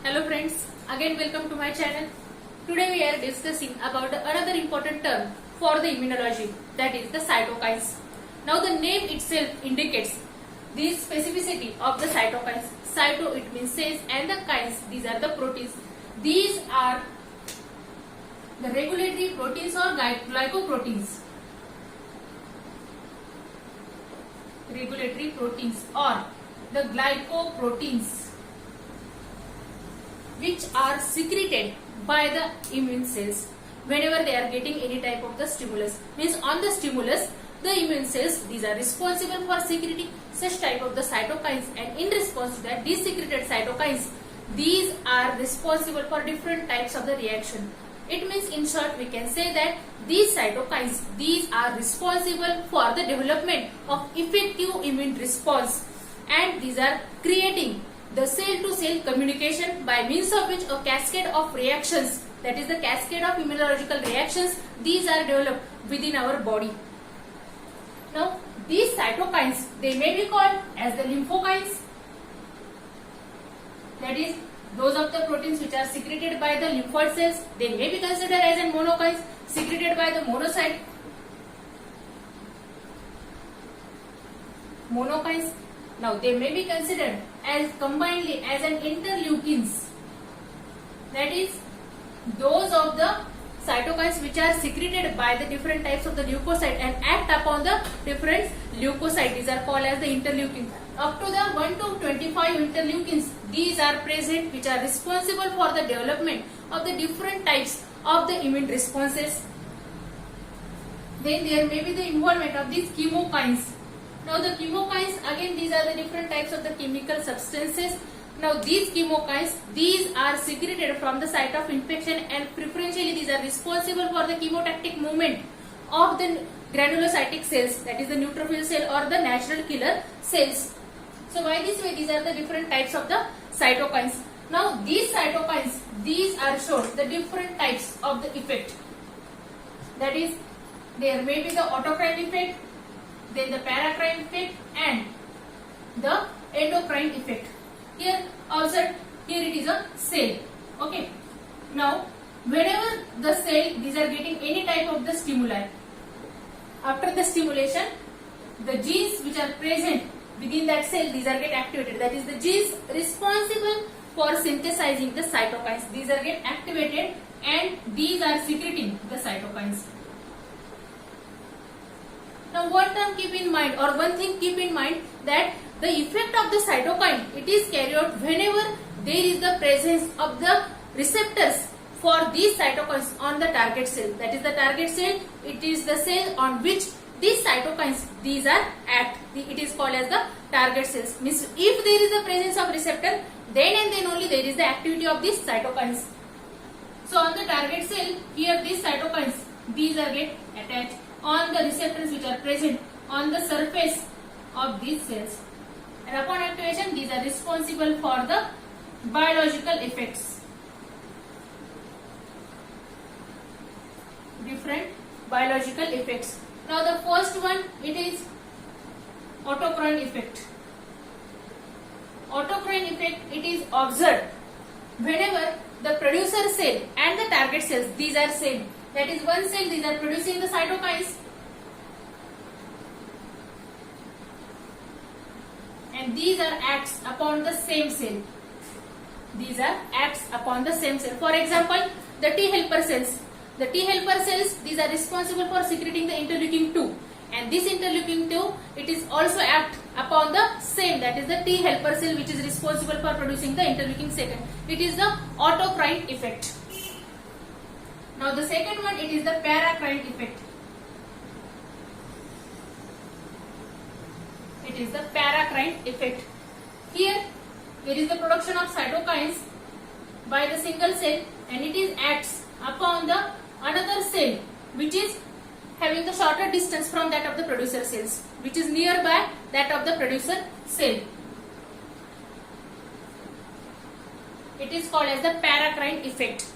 Hello friends, again welcome to my channel. Today we are discussing about another important term for the immunology, that is the cytokines. Now the name itself indicates the specificity of the cytokines. Cyto it means cells and the kines, these are the proteins. These are the regulatory proteins or glycoproteins. Regulatory proteins or the glycoproteins, which are secreted by the immune cells whenever they are getting any type of the stimulus. Means on the stimulus, the immune cells, these are responsible for secreting such type of the cytokines, and in response to that, these secreted cytokines, these are responsible for different types of the reaction. It means in short we can say that these cytokines, these are responsible for the development of effective immune response, and these are creating the cell-to-cell communication by means of which a cascade of reactions, that is the cascade of immunological reactions, these are developed within our body. Now these cytokines, they may be called as the lymphokines, that is those of the proteins which are secreted by the lymphoid cells. They may be considered as a monokines secreted by the monocyte. Monokines. Now they may be considered as combinedly as an interleukins, that is those of the cytokines which are secreted by the different types of the leukocyte and act upon the different leukocyte. These are called as the interleukins. Up to the 1 to 25 interleukins, these are present, which are responsible for the development of the different types of the immune responses. Then there may be the involvement of these chemokines. Now the chemokines, again these are the different types of the chemical substances. Now these chemokines, these are secreted from the site of infection, and preferentially these are responsible for the chemotactic movement of the granulocytic cells, that is the neutrophil cell or the natural killer cells. So by this way, these are the different types of the cytokines. Now these cytokines, these are shown the different types of the effect. That is, there may be the autocrine effect, then the paracrine effect and the endocrine effect. Here outside, here it is a cell. Okay. Now whenever the cell, these are getting any type of the stimuli, after the stimulation, the genes which are present within that cell, these are get activated. That is the genes responsible for synthesizing the cytokines. These are get activated and these are secreting the cytokines. Now one term keep in mind, or one thing keep in mind, that the effect of the cytokine, it is carried out whenever there is the presence of the receptors for these cytokines on the target cell. That is the target cell, it is the cell on which these cytokines, these are act. It is called as the target cells. Means if there is the presence of receptor, then and then only there is the activity of these cytokines. So on the target cell, here these cytokines, these are get attached on the receptors which are present on the surface of these cells, and upon activation, these are responsible for the biological effects. Different biological effects. Now the first one, it is autocrine effect. Autocrine effect, it is observed whenever the producer cell and the target cells, these are same. That is one cell, these are producing the cytokines, and these are acts upon the same cell. These are acts upon the same cell. For example, the T helper cells. The T helper cells, these are responsible for secreting the interleukin 2, and this interleukin 2, it is also act upon the same, that is the T helper cell which is responsible for producing the interleukin 2. It is the autocrine effect. Now the second one, it is the paracrine effect. It is the paracrine effect. Here there is the production of cytokines by the single cell, and it is acts upon the another cell which is having the shorter distance from that of the producer cells, which is nearby that of the producer cell. It is called as the paracrine effect.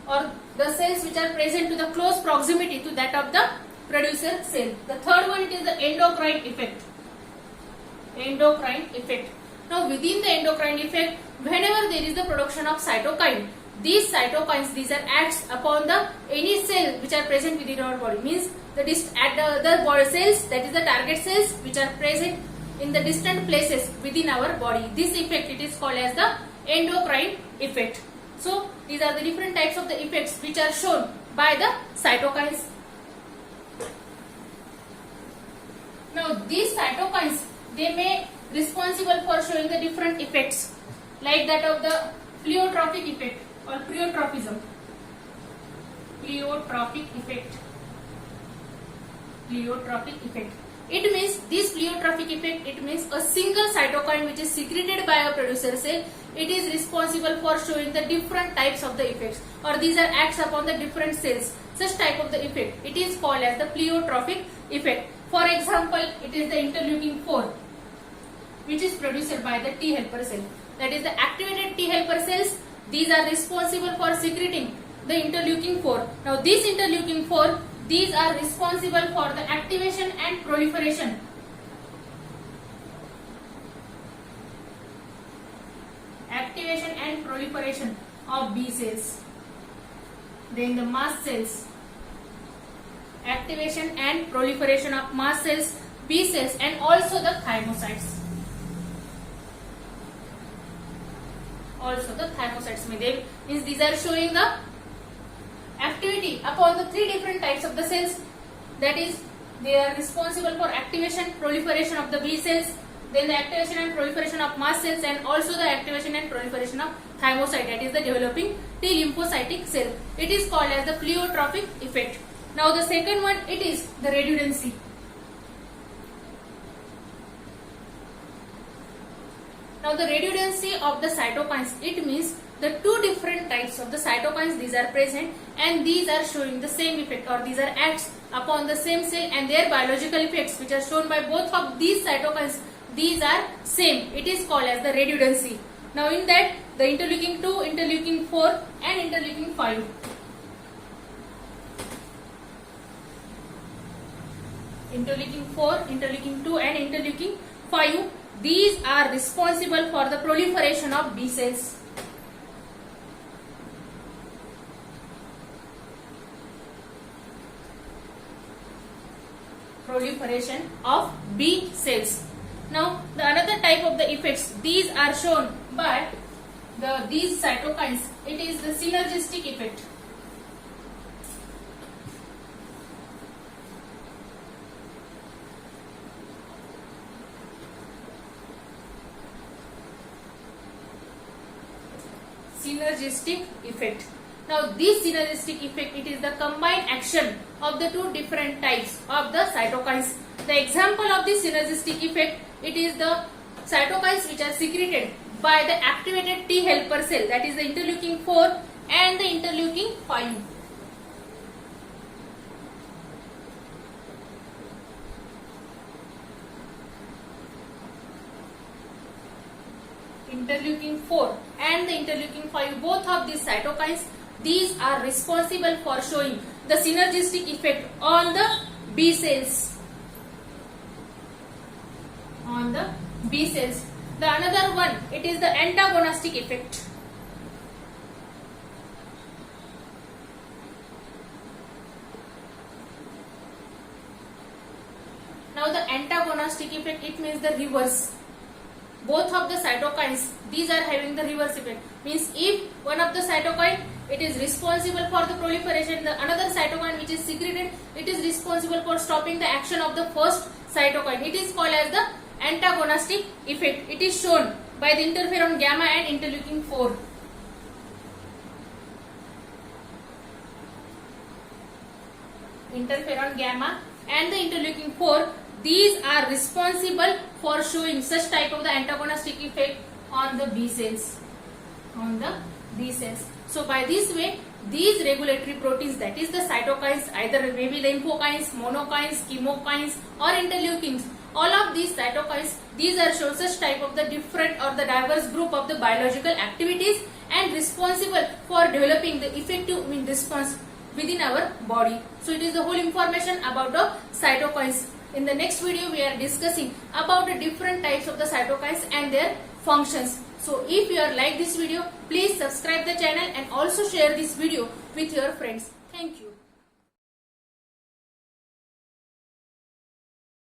Or the cells which are present to the close proximity to that of the producer cell. The third one, it is the endocrine effect. Endocrine effect. Now within the endocrine effect, whenever there is the production of cytokine, these cytokines, these are acts upon the any cell which are present within our body. Means at the body cells, that is the target cells which are present in the distant places within our body. This effect, it is called as the endocrine effect. So these are the different types of the effects which are shown by the cytokines. Now these cytokines, they may responsible for showing the different effects, like that of the pleiotropic effect or pleiotropism. Pleiotropic effect. Pleiotropic effect. It means this pleiotropic effect, it means a single cytokine which is secreted by a producer cell, it is responsible for showing the different types of the effects, or these are acts upon the different cells. Such type of the effect, it is called as the pleiotropic effect. For example, it is the interleukin 4 which is produced by the T helper cell. That is the activated T helper cells, these are responsible for secreting the interleukin 4. Now this interleukin 4, these are responsible for the activation and proliferation. Activation and proliferation of B cells. Then the mast cells. Activation and proliferation of mast cells, B cells, and also the thymocytes. Also the thymocytes means these are showing the activity upon the three different types of the cells. That is, they are responsible for activation, proliferation of the B cells, then the activation and proliferation of mast cells, and also the activation and proliferation of thymocyte, that is the developing T lymphocytic cell. It is called as the pleiotropic effect. Now the second one, it is the redundancy. Now the redundancy of the cytokines, it means the two different types of the cytokines, these are present and these are showing the same effect, or these are acts upon the same cell, and their biological effects which are shown by both of these cytokines, these are same. It is called as the redundancy. Now in that, the interleukin 2, interleukin 4 and interleukin 5. Interleukin 4, interleukin 2 and interleukin 5, these are responsible for the proliferation of B cells. Proliferation of B cells. Now the another type of the effects, these are shown by these cytokines. It is the synergistic effect. Synergistic effect. Now this synergistic effect, it is the combined action of the two different types of the cytokines. The example of this synergistic effect, it is the cytokines which are secreted by the activated T helper cell, that is the interleukin 4 and the interleukin 5. Interleukin 4 and the interleukin 5, both of these cytokines, these are responsible for showing the synergistic effect on the B cells. On the B cells. The another one, it is the antagonistic effect. Now the antagonistic effect, it means the reverse. Both of the cytokines, these are having the reverse effect. Means if one of the cytokine, it is responsible for the proliferation, the another cytokine which is secreted, it is responsible for stopping the action of the first cytokine. It is called as the antagonistic effect. It is shown by the interferon gamma and interleukin 4. Interferon gamma and the interleukin 4, these are responsible for showing such type of the antagonistic effect on the B cells. On the B cells. So by this way, these regulatory proteins, that is the cytokines, either maybe lymphokines, monokines, chemokines or interleukins, all of these cytokines, these are shown such type of the different or the diverse group of the biological activities and responsible for developing the effective immune response within our body. So it is the whole information about the cytokines. In the next video, we are discussing about the different types of the cytokines and their functions. So if you are like this video, please subscribe the channel and also share this video with your friends. Thank you.